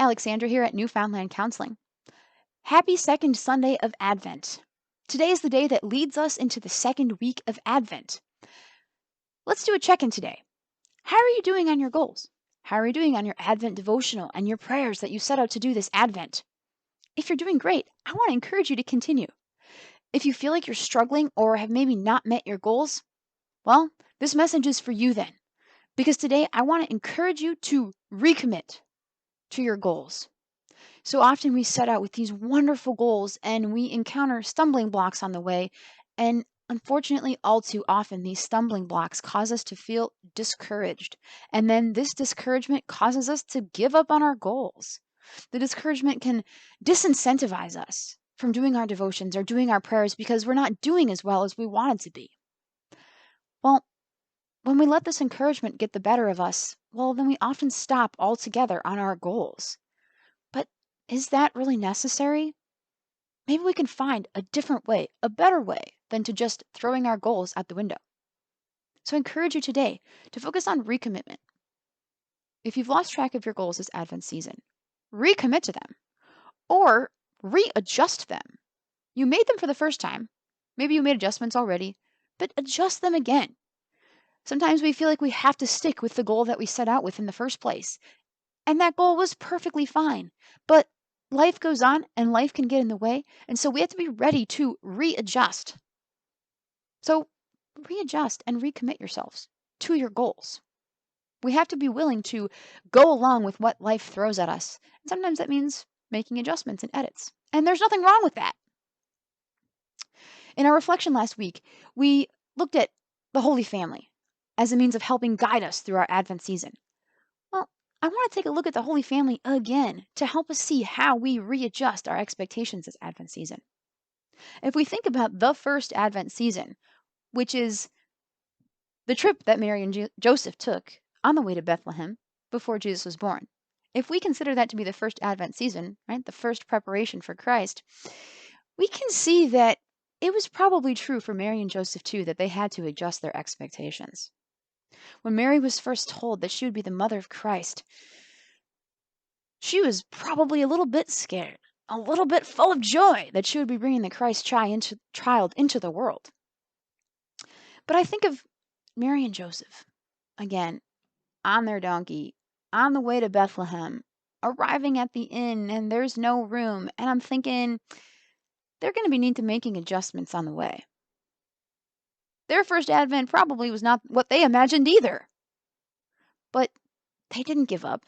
Alexandra here at Newfoundland Counseling. Happy second Sunday of Advent. Today is the day that leads us into the second week of Advent. Let's do a check-in today. How are you doing on your goals? How are you doing on your Advent devotional and your prayers that you set out to do this Advent? If you're doing great, I want to encourage you to continue. If you feel like you're struggling or have maybe not met your goals, well, this message is for you then. Because today I want to encourage you to recommit to your goals. So often we set out with these wonderful goals and we encounter stumbling blocks on the way. And unfortunately, all too often, these stumbling blocks cause us to feel discouraged. And then this discouragement causes us to give up on our goals. The discouragement can disincentivize us from doing our devotions or doing our prayers because we're not doing as well as we wanted to be. Well, when we let this encouragement get the better of us, well, then we often stop altogether on our goals. But is that really necessary? Maybe we can find a different way, a better way than to just throwing our goals out the window. So I encourage you today to focus on recommitment. If you've lost track of your goals this Advent season, recommit to them or readjust them. You made them for the first time. Maybe you made adjustments already, but adjust them again. Sometimes we feel like we have to stick with the goal that we set out with in the first place. And that goal was perfectly fine. But life goes on and life can get in the way. And so we have to be ready to readjust. So readjust and recommit yourselves to your goals. We have to be willing to go along with what life throws at us. And sometimes that means making adjustments and edits. And there's nothing wrong with that. In our reflection last week, we looked at the Holy Family as a means of helping guide us through our Advent season. Well, I want to take a look at the Holy Family again to help us see how we readjust our expectations this Advent season. If we think about the first Advent season, which is the trip that Mary and Joseph took on the way to Bethlehem before Jesus was born, if we consider that to be the first Advent season, right, the first preparation for Christ, we can see that it was probably true for Mary and Joseph too that they had to adjust their expectations. When Mary was first told that she would be the mother of Christ, she was probably a little bit scared, a little bit full of joy that she would be bringing the Christ child into the world. But I think of Mary and Joseph, again, on their donkey, on the way to Bethlehem, arriving at the inn, and there's no room, and I'm thinking they're going to be need to making adjustments on the way. Their first Advent probably was not what they imagined either. But they didn't give up.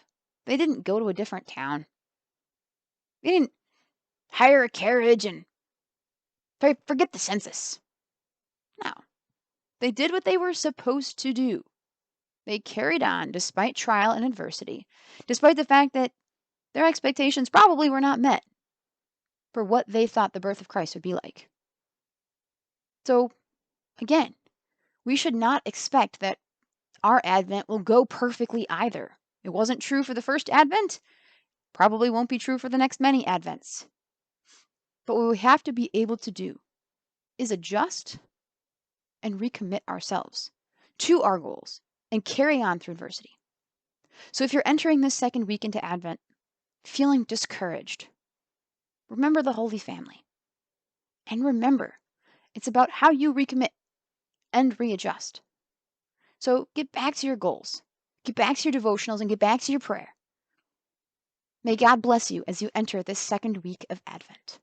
They didn't go to a different town. They didn't hire a carriage and forget the census. No. They did what they were supposed to do. They carried on despite trial and adversity, despite the fact that their expectations probably were not met for what they thought the birth of Christ would be like. So, again, we should not expect that our Advent will go perfectly either. It wasn't true for the first Advent, probably won't be true for the next many Advents. But what we have to be able to do is adjust and recommit ourselves to our goals and carry on through adversity. So if you're entering this second week into Advent feeling discouraged, remember the Holy Family. And remember, it's about how you recommit and readjust. So get back to your goals, get back to your devotionals, and get back to your prayer. May God bless you as you enter this second week of Advent.